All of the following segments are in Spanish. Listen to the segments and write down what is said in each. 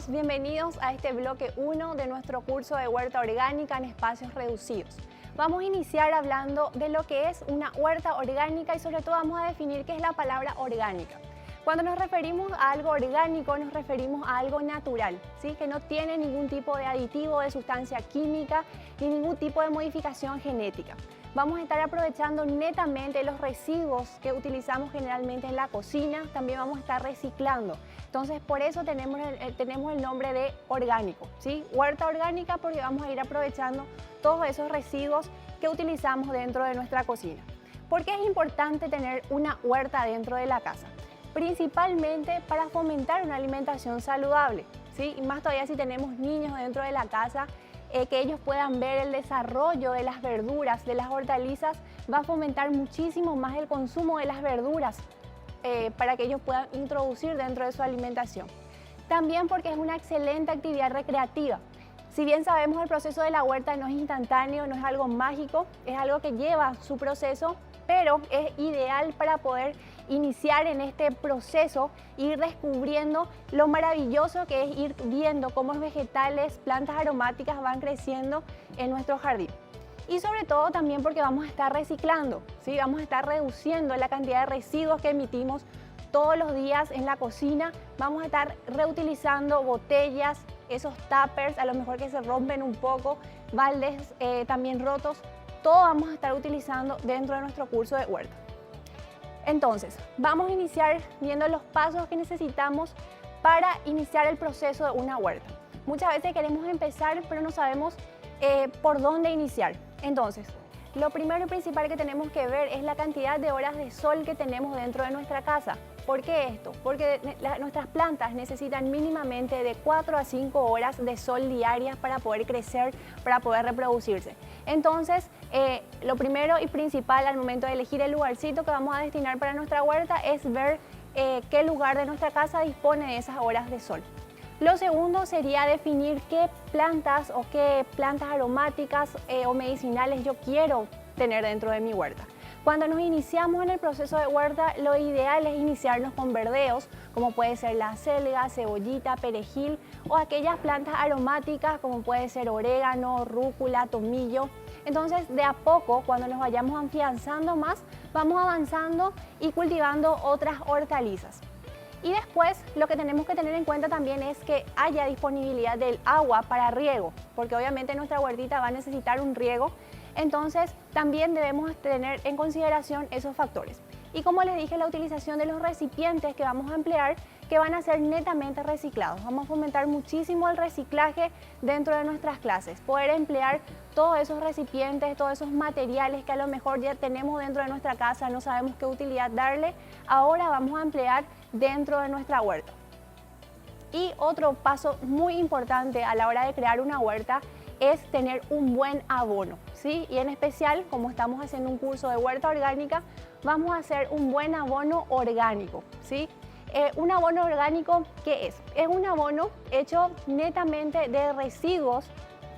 todos, bienvenidos a este bloque 1 de nuestro curso de huerta orgánica en espacios reducidos. Vamos a iniciar hablando de lo que es una huerta orgánica y sobre todo vamos a definir qué es la palabra orgánica. Cuando nos referimos a algo orgánico nos referimos a algo natural, ¿sí? Que no tiene ningún tipo de aditivo, de sustancia química ni ningún tipo de modificación genética. Vamos a estar aprovechando netamente los residuos que utilizamos generalmente en la cocina, también vamos a estar reciclando. Entonces por eso tenemos el nombre de orgánico, ¿sí? Huerta orgánica porque vamos a ir aprovechando todos esos residuos que utilizamos dentro de nuestra cocina. ¿Por qué es importante tener una huerta dentro de la casa? Principalmente para fomentar una alimentación saludable, ¿sí? Y más todavía si tenemos niños dentro de la casa, que ellos puedan ver el desarrollo de las verduras, de las hortalizas, va a fomentar muchísimo más el consumo de las verduras para que ellos puedan introducir dentro de su alimentación. También porque es una excelente actividad recreativa. Si bien sabemos el proceso de la huerta no es instantáneo, no es algo mágico, es algo que lleva su proceso, pero es ideal para poder iniciar en este proceso, ir descubriendo lo maravilloso que es ir viendo cómo los vegetales, plantas aromáticas van creciendo en nuestro jardín. Y sobre todo también porque vamos a estar reciclando, ¿sí? Vamos a estar reduciendo la cantidad de residuos que emitimos todos los días en la cocina, vamos a estar reutilizando botellas, esos tuppers, a lo mejor que se rompen un poco, baldes también rotos, todo vamos a estar utilizando dentro de nuestro curso de huerta. Entonces, vamos a iniciar viendo los pasos que necesitamos para iniciar el proceso de una huerta. Muchas veces queremos empezar, pero no sabemos por dónde iniciar. Entonces, lo primero y principal que tenemos que ver es la cantidad de horas de sol que tenemos dentro de nuestra casa. ¿Por qué esto? Porque nuestras plantas necesitan mínimamente de 4 a 5 horas de sol diarias para poder crecer, para poder reproducirse. Entonces, lo primero y principal al momento de elegir el lugarcito que vamos a destinar para nuestra huerta es ver qué lugar de nuestra casa dispone de esas horas de sol. Lo segundo sería definir qué plantas o qué plantas aromáticas o medicinales yo quiero tener dentro de mi huerta. Cuando nos iniciamos en el proceso de huerta, lo ideal es iniciarnos con verdeos, como puede ser la acelga, cebollita, perejil o aquellas plantas aromáticas como puede ser orégano, rúcula, tomillo. Entonces, de a poco, cuando nos vayamos afianzando más, vamos avanzando y cultivando otras hortalizas. Y después, lo que tenemos que tener en cuenta también es que haya disponibilidad del agua para riego, porque obviamente nuestra huertita va a necesitar un riego. Entonces, también debemos tener en consideración esos factores. Y como les dije, la utilización de los recipientes que vamos a emplear, que van a ser netamente reciclados. Vamos a fomentar muchísimo el reciclaje dentro de nuestras clases. Poder emplear todos esos recipientes, todos esos materiales que a lo mejor ya tenemos dentro de nuestra casa, no sabemos qué utilidad darle, ahora vamos a emplear dentro de nuestra huerta. Y otro paso muy importante a la hora de crear una huerta es tener un buen abono, ¿sí? Y en especial, como estamos haciendo un curso de huerta orgánica, vamos a hacer un buen abono orgánico, ¿sí? Un abono orgánico, ¿qué es? Es un abono hecho netamente de residuos,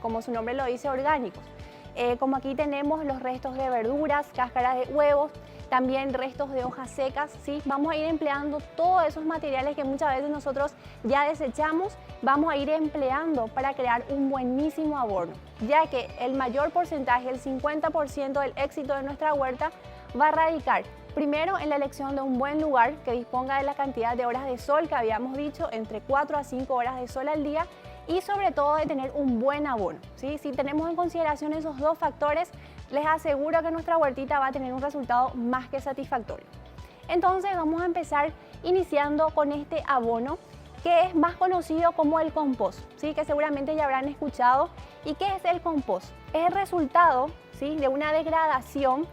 como su nombre lo dice, orgánicos. Como aquí tenemos los restos de verduras, cáscaras de huevos, también restos de hojas secas, ¿sí? Vamos a ir empleando todos esos materiales que muchas veces nosotros ya desechamos, vamos a ir empleando para crear un buenísimo abono, ya que el mayor porcentaje, el 50% del éxito de nuestra huerta va a radicar primero en la elección de un buen lugar que disponga de la cantidad de horas de sol que habíamos dicho, entre 4 a 5 horas de sol al día, y sobre todo de tener un buen abono, ¿sí? Si tenemos en consideración esos dos factores, les aseguro que nuestra huertita va a tener un resultado más que satisfactorio. Entonces vamos a empezar iniciando con este abono que es más conocido como el compost, ¿sí? Que seguramente ya habrán escuchado. ¿Y qué es el compost? Es el resultado, ¿sí? De una degradación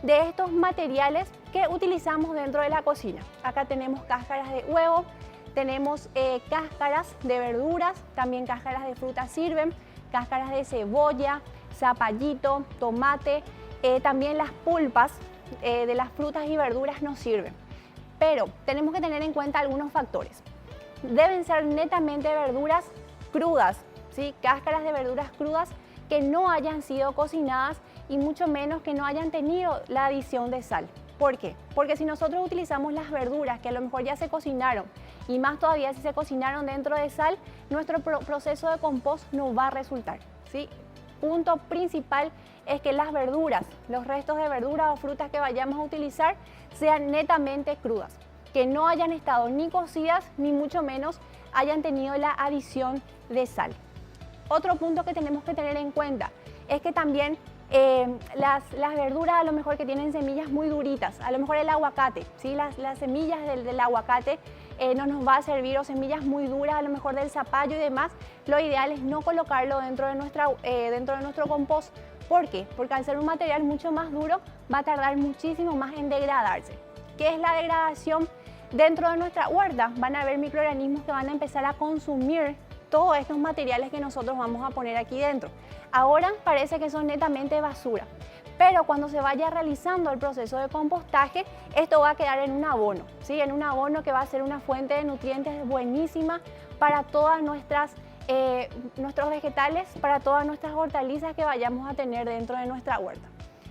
de estos materiales que utilizamos dentro de la cocina. Acá tenemos cáscaras de huevo, tenemos cáscaras de verduras, también cáscaras de frutas sirven, cáscaras de cebolla, zapallito, tomate, también las pulpas de las frutas y verduras nos sirven. Pero tenemos que tener en cuenta algunos factores. Deben ser netamente verduras crudas, ¿sí? Cáscaras de verduras crudas que no hayan sido cocinadas y mucho menos que no hayan tenido la adición de sal. ¿Por qué? Porque si nosotros utilizamos las verduras que a lo mejor ya se cocinaron y más todavía si se cocinaron dentro de sal, nuestro proceso de compost no va a resultar, ¿sí? Punto principal es que las verduras, los restos de verduras o frutas que vayamos a utilizar sean netamente crudas, que no hayan estado ni cocidas ni mucho menos hayan tenido la adición de sal. Otro punto que tenemos que tener en cuenta es que también las verduras a lo mejor que tienen semillas muy duritas, a lo mejor el aguacate, ¿sí? Las semillas del aguacate no nos va a servir, o semillas muy duras, a lo mejor del zapallo y demás, lo ideal es no colocarlo dentro de nuestro compost. ¿Por qué? Porque al ser un material mucho más duro va a tardar muchísimo más en degradarse. ¿Qué es la degradación? Dentro de nuestra huerta van a haber microorganismos que van a empezar a consumir todos estos materiales que nosotros vamos a poner aquí dentro. Ahora parece que son netamente basura, pero cuando se vaya realizando el proceso de compostaje, esto va a quedar en un abono, ¿sí? En un abono que va a ser una fuente de nutrientes buenísima para todas nuestros vegetales, para todas nuestras hortalizas que vayamos a tener dentro de nuestra huerta.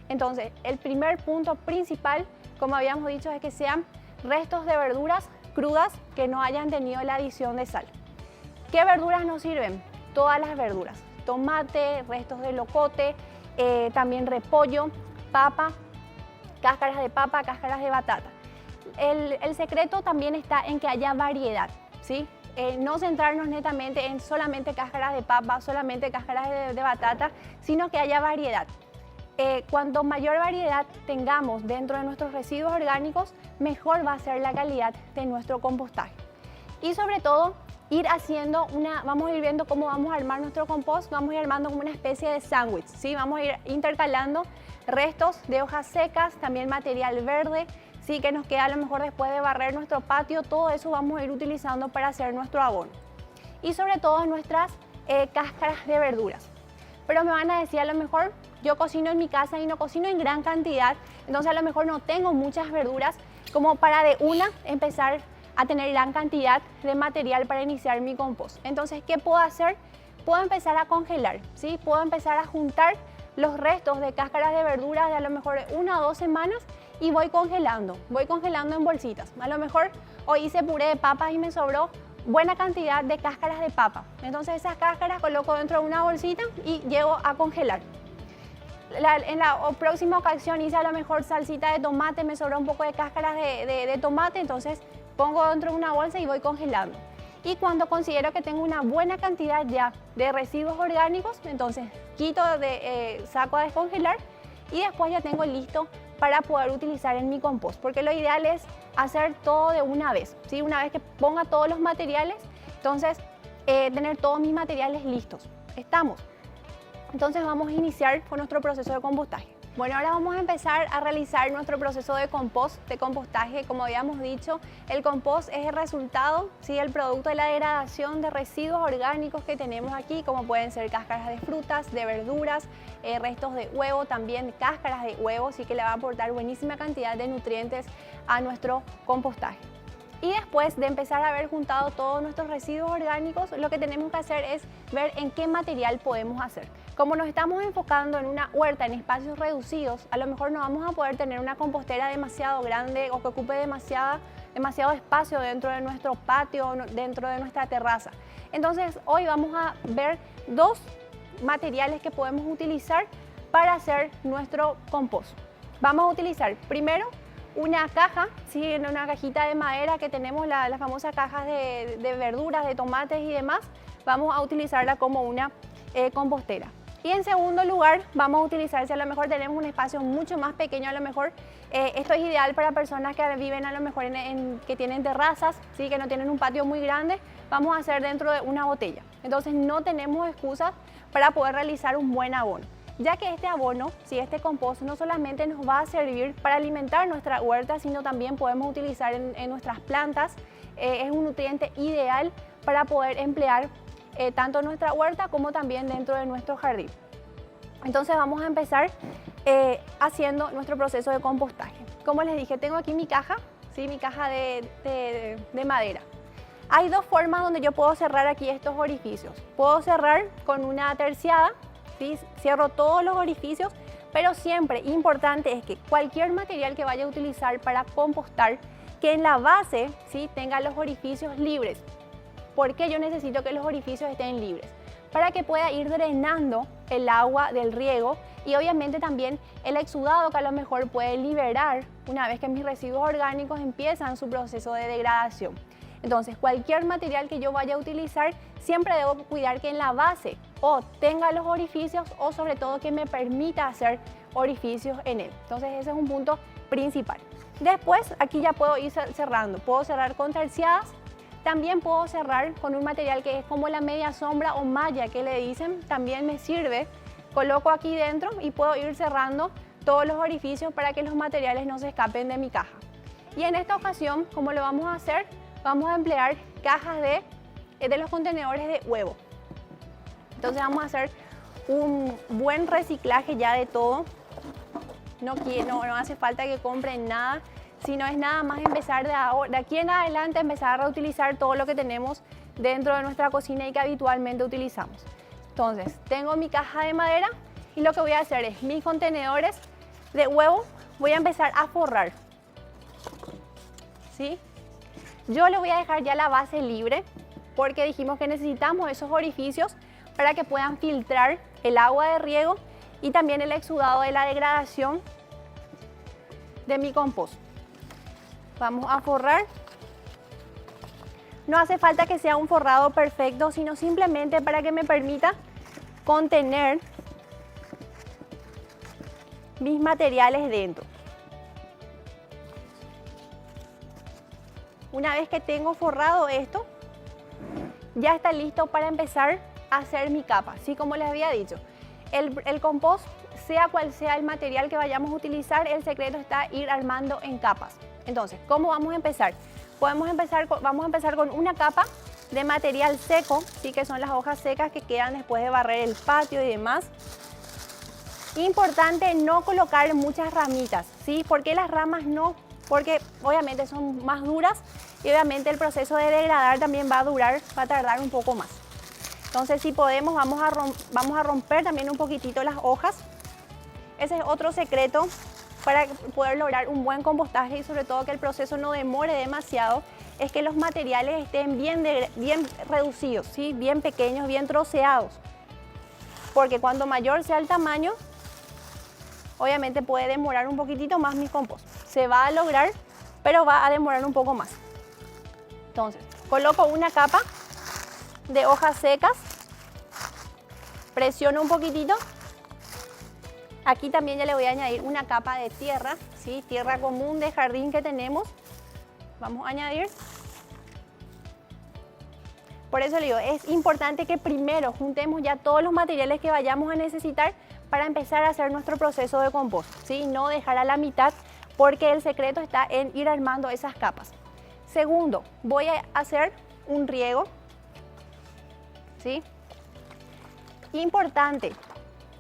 Entonces, el primer punto principal, como habíamos dicho, es que sean restos de verduras crudas que no hayan tenido la adición de sal. ¿Qué verduras nos sirven? Todas las verduras. Tomate, restos de locote, también repollo, papa, cáscaras de papa, cáscaras de batata. El secreto también está en que haya variedad, ¿sí? No centrarnos netamente en solamente cáscaras de papa, solamente cáscaras de batata, sino que haya variedad. Cuanto mayor variedad tengamos dentro de nuestros residuos orgánicos, mejor va a ser la calidad de nuestro compostaje. Y sobre todo, vamos a ir viendo cómo vamos a armar nuestro compost, vamos a ir armando como una especie de sándwich, ¿sí? Vamos a ir intercalando restos de hojas secas, también material verde, ¿sí? Que nos queda a lo mejor después de barrer nuestro patio, todo eso vamos a ir utilizando para hacer nuestro abono. Y sobre todo nuestras cáscaras de verduras. Pero me van a decir, a lo mejor yo cocino en mi casa y no cocino en gran cantidad, entonces a lo mejor no tengo muchas verduras como para de una empezar a tener gran cantidad de material para iniciar mi compost. Entonces, ¿qué puedo hacer? Puedo empezar a congelar, ¿sí? Puedo empezar a juntar los restos de cáscaras de verduras de a lo mejor 1 o 2 semanas y voy congelando en bolsitas. A lo mejor hoy hice puré de papas y me sobró buena cantidad de cáscaras de papa. Entonces esas cáscaras coloco dentro de una bolsita y llevo a congelar. En la próxima ocasión hice a lo mejor salsita de tomate, me sobró un poco de cáscaras de tomate, entonces pongo dentro de una bolsa y voy congelando. Y cuando considero que tengo una buena cantidad ya de residuos orgánicos, entonces saco a descongelar y después ya tengo listo para poder utilizar en mi compost. Porque lo ideal es hacer todo de una vez, ¿sí? Una vez que ponga todos los materiales, entonces tener todos mis materiales listos. ¿Estamos? Entonces vamos a iniciar con nuestro proceso de compostaje. Bueno, ahora vamos a empezar a realizar nuestro proceso de compostaje. Como habíamos dicho, el compost es el resultado, ¿sí? El producto de la degradación de residuos orgánicos que tenemos aquí, como pueden ser cáscaras de frutas, de verduras, restos de huevo, también cáscaras de huevo, sí que le va a aportar buenísima cantidad de nutrientes a nuestro compostaje. Y después de empezar a haber juntado todos nuestros residuos orgánicos, lo que tenemos que hacer es ver en qué material podemos hacer. Como nos estamos enfocando en una huerta en espacios reducidos, a lo mejor no vamos a poder tener una compostera demasiado grande o que ocupe demasiado espacio dentro de nuestro patio, dentro de nuestra terraza. Entonces hoy vamos a ver 2 materiales que podemos utilizar para hacer nuestro compost. Vamos a utilizar primero una caja, ¿sí? En una cajita de madera que tenemos, las famosas cajas de verduras, de tomates y demás, vamos a utilizarla como una compostera. Y en segundo lugar, vamos a utilizar, si a lo mejor tenemos un espacio mucho más pequeño, a lo mejor esto es ideal para personas que viven a lo mejor que tienen terrazas, ¿sí? Que no tienen un patio muy grande, vamos a hacer dentro de una botella. Entonces no tenemos excusas para poder realizar un buen abono, ya que este abono, este compost, no solamente nos va a servir para alimentar nuestra huerta, sino también podemos utilizar en nuestras plantas. Es un nutriente ideal para poder emplear tanto en nuestra huerta como también dentro de nuestro jardín. Entonces vamos a empezar haciendo nuestro proceso de compostaje. Como les dije, tengo aquí mi caja, ¿sí? Mi caja de madera. Hay 2 formas donde yo puedo cerrar aquí estos orificios. Puedo cerrar con una terciada, ¿sí? Cierro todos los orificios Pero siempre importante es que cualquier material que vaya a utilizar para compostar, que en la base, ¿sí?, tenga los orificios libres. ¿Por qué yo necesito que los orificios estén libres? Para que pueda ir drenando el agua del riego y obviamente también el exudado que a lo mejor puede liberar una vez que mis residuos orgánicos empiezan su proceso de degradación. Entonces, cualquier material que yo vaya a utilizar, siempre debo cuidar que en la base o tenga los orificios o sobre todo que me permita hacer orificios en él. Entonces, ese es un punto principal. Después, aquí ya puedo ir cerrando. Puedo cerrar con terciadas. También puedo cerrar con un material que es como la media sombra o malla que le dicen. También me sirve. Coloco aquí dentro y puedo ir cerrando todos los orificios para que los materiales no se escapen de mi caja. Y en esta ocasión, ¿cómo lo vamos a hacer? Vamos a emplear cajas de los contenedores de huevo. Entonces vamos a hacer un buen reciclaje ya de todo. No hace falta que compren nada, sino es nada más empezar de aquí en adelante, empezar a reutilizar todo lo que tenemos dentro de nuestra cocina y que habitualmente utilizamos. Entonces, tengo mi caja de madera y lo que voy a hacer es mis contenedores de huevo, voy a empezar a forrar. ¿Sí? Yo le voy a dejar ya la base libre porque dijimos que necesitamos esos orificios para que puedan filtrar el agua de riego y también el exudado de la degradación de mi compost. Vamos a forrar. No hace falta que sea un forrado perfecto, sino simplemente para que me permita contener mis materiales dentro. Una vez que tengo forrado esto, ya está listo para empezar a hacer mi capa. Así como les había dicho, el compost, sea cual sea el material que vayamos a utilizar, el secreto está ir armando en capas. Entonces, ¿cómo vamos a empezar? Vamos a empezar con una capa de material seco, ¿sí?, que son las hojas secas que quedan después de barrer el patio y demás. Importante no colocar muchas ramitas, ¿sí? ¿Por qué las ramas no? Porque obviamente son más duras y obviamente el proceso de degradar también va a tardar un poco más. Entonces, si podemos, vamos a romper también un poquitito las hojas. Ese es otro secreto para poder lograr un buen compostaje y sobre todo que el proceso no demore demasiado, es que los materiales estén bien reducidos, ¿sí?, bien pequeños, bien troceados. Porque cuanto mayor sea el tamaño, obviamente puede demorar un poquitito más mi compost. Se va a lograr, pero va a demorar un poco más. Entonces, coloco una capa de hojas secas, presiono un poquitito. Aquí también ya le voy a añadir una capa de tierra, ¿sí?, tierra común de jardín que tenemos. Vamos a añadir. Por eso le digo, es importante que primero juntemos ya todos los materiales que vayamos a necesitar para empezar a hacer nuestro proceso de compost, ¿sí? No dejar a la mitad, porque el secreto está en ir armando esas capas. Segundo, voy a hacer un riego, ¿sí? Importante,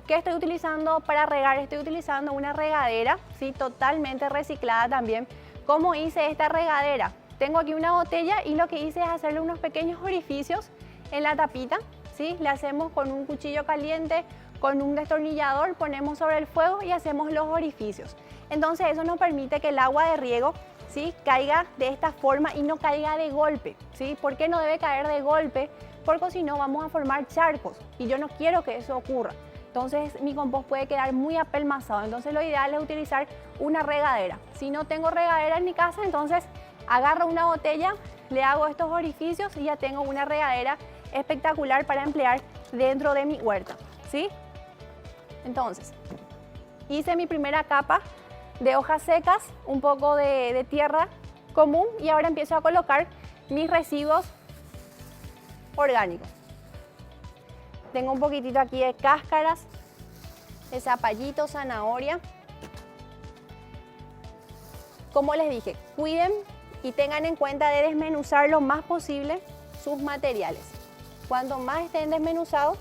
¿qué estoy utilizando para regar? Estoy utilizando una regadera, ¿sí?, totalmente reciclada también. ¿Cómo hice esta regadera? Tengo aquí una botella y lo que hice es hacerle unos pequeños orificios en la tapita, ¿sí? Le hacemos con un cuchillo caliente, con un destornillador, ponemos sobre el fuego y hacemos los orificios. Entonces eso nos permite que el agua de riego, ¿sí?, caiga de esta forma y no caiga de golpe, ¿sí? ¿Por qué no debe caer de golpe? Porque si no vamos a formar charcos y yo no quiero que eso ocurra. Entonces mi compost puede quedar muy apelmazado. Entonces lo ideal es utilizar una regadera. Si no tengo regadera en mi casa, entonces agarro una botella, le hago estos orificios y ya tengo una regadera espectacular para emplear dentro de mi huerta, ¿sí? Entonces, hice mi primera capa de hojas secas, un poco de tierra común y ahora empiezo a colocar mis residuos orgánicos. Tengo un poquitito aquí de cáscaras, de zapallito, zanahoria. Como les dije, cuiden y tengan en cuenta de desmenuzar lo más posible sus materiales. Cuanto más estén desmenuzados,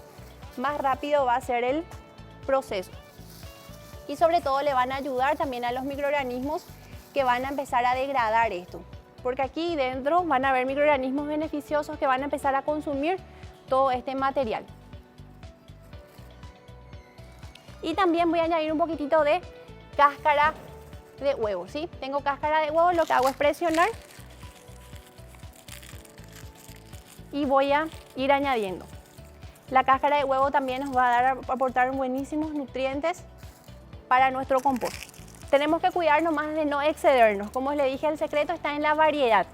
más rápido va a ser el proceso. Y sobre todo le van a ayudar también a los microorganismos que van a empezar a degradar esto. Porque aquí dentro van a haber microorganismos beneficiosos que van a empezar a consumir todo este material. Y también voy a añadir un poquitito de cáscara de huevo, ¿sí? Tengo cáscara de huevo, lo que hago es presionar y voy a ir añadiendo. La cáscara de huevo también nos va a aportar buenísimos nutrientes para nuestro compost. Tenemos que cuidarnos más de no excedernos. Como les dije, el secreto está en la variedad.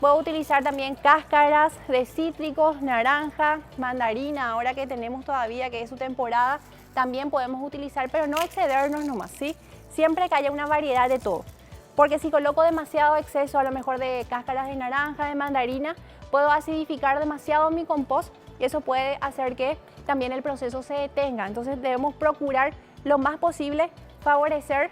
Puedo utilizar también cáscaras de cítricos, naranja, mandarina, ahora que tenemos todavía que es su temporada, también podemos utilizar, pero no excedernos nomás, ¿sí? Siempre que haya una variedad de todo. Porque si coloco demasiado exceso, a lo mejor de cáscaras de naranja, de mandarina, puedo acidificar demasiado mi compost y eso puede hacer que también el proceso se detenga. Entonces debemos procurar lo más posible favorecer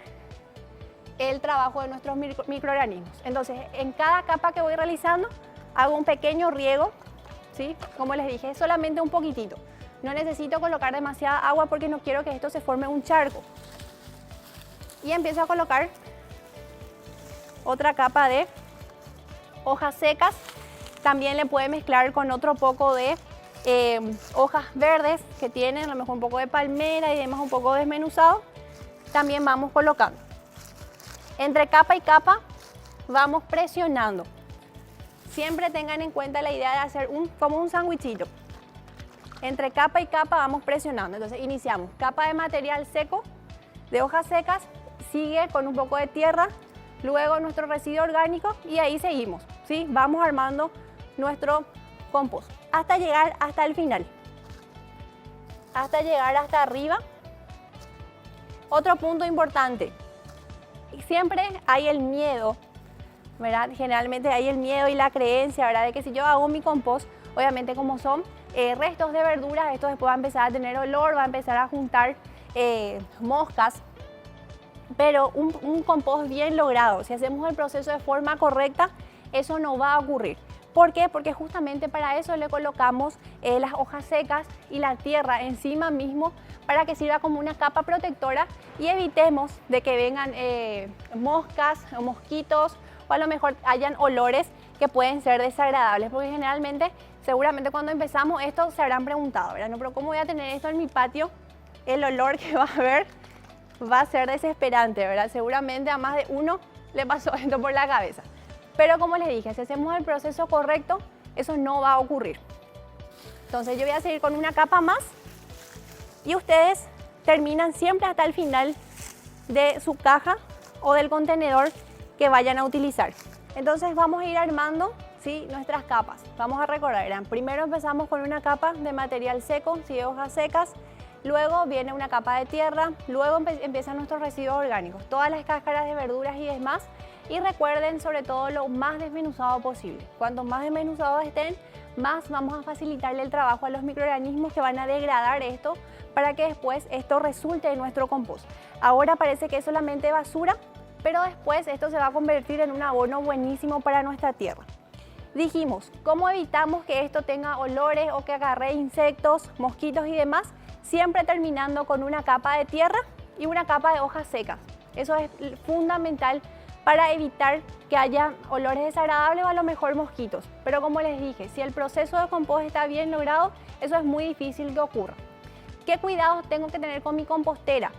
el trabajo de nuestros microorganismos. Entonces, en cada capa que voy realizando, hago un pequeño riego, ¿sí? Como les dije, solamente un poquitito. No necesito colocar demasiada agua porque no quiero que esto se forme un charco. Y empiezo a colocar otra capa de hojas secas. También le puede mezclar con otro poco de hojas verdes que tienen, a lo mejor un poco de palmera y demás, un poco desmenuzado. También vamos colocando. Entre capa y capa vamos presionando. Siempre tengan en cuenta la idea de hacer como un sándwichito. Entre capa y capa vamos presionando. Entonces iniciamos capa de material seco, de hojas secas, sigue con un poco de tierra, luego nuestro residuo orgánico y ahí seguimos, ¿sí? Vamos armando nuestro compost hasta llegar hasta el final. Hasta llegar hasta arriba. Otro punto importante. Siempre hay el miedo, ¿verdad? Generalmente hay el miedo y la creencia, ¿verdad? De que si yo hago mi compost, obviamente como son restos de verduras, esto después va a empezar a tener olor, va a empezar a juntar moscas. Pero un compost bien logrado, si hacemos el proceso de forma correcta, eso no va a ocurrir. ¿Por qué? Porque justamente para eso le colocamos las hojas secas y la tierra encima mismo para que sirva como una capa protectora y evitemos de que vengan moscas o mosquitos o a lo mejor hayan olores que pueden ser desagradables, porque generalmente, seguramente cuando empezamos esto se habrán preguntado, ¿verdad? No, pero ¿cómo voy a tener esto en mi patio? El olor que va a haber va a ser desesperante, ¿verdad? Seguramente a más de uno le pasó esto por la cabeza. Pero como les dije, si hacemos el proceso correcto, eso no va a ocurrir. Entonces yo voy a seguir con una capa más y ustedes terminan siempre hasta el final de su caja o del contenedor que vayan a utilizar. Entonces vamos a ir armando, ¿sí?, nuestras capas. Vamos a recordar, primero empezamos con una capa de material seco, ¿sí?, de hojas secas. Luego viene una capa de tierra, luego empiezan nuestros residuos orgánicos, todas las cáscaras de verduras y demás. Y recuerden sobre todo lo más desmenuzado posible. Cuanto más desmenuzados estén, más vamos a facilitarle el trabajo a los microorganismos que van a degradar esto para que después esto resulte en nuestro compost. Ahora parece que es solamente basura, pero después esto se va a convertir en un abono buenísimo para nuestra tierra. Dijimos, ¿cómo evitamos que esto tenga olores o que agarre insectos, mosquitos y demás? Siempre terminando con una capa de tierra y una capa de hojas secas. Eso es fundamental para evitar que haya olores desagradables o a lo mejor mosquitos. Pero como les dije, si el proceso de compost está bien logrado, eso es muy difícil que ocurra. ¿Qué cuidados tengo que tener con mi compostera?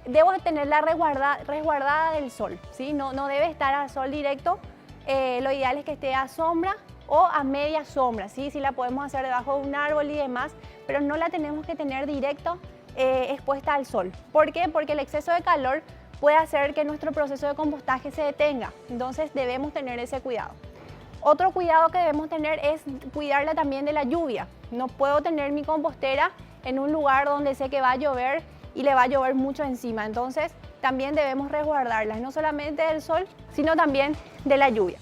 Debo tenerla resguardada del sol, ¿sí? No debe estar al sol directo. Lo ideal es que esté a sombra o a media sombra, ¿sí? Si la podemos hacer debajo de un árbol y demás, pero no la tenemos que tener directo expuesta al sol. ¿Por qué? Porque el exceso de calor puede hacer que nuestro proceso de compostaje se detenga. Entonces debemos tener ese cuidado. Otro cuidado que debemos tener es cuidarla también de la lluvia. No puedo tener mi compostera en un lugar donde sé que va a llover y le va a llover mucho encima. Entonces también debemos resguardarla, no solamente del sol, sino también de la lluvia.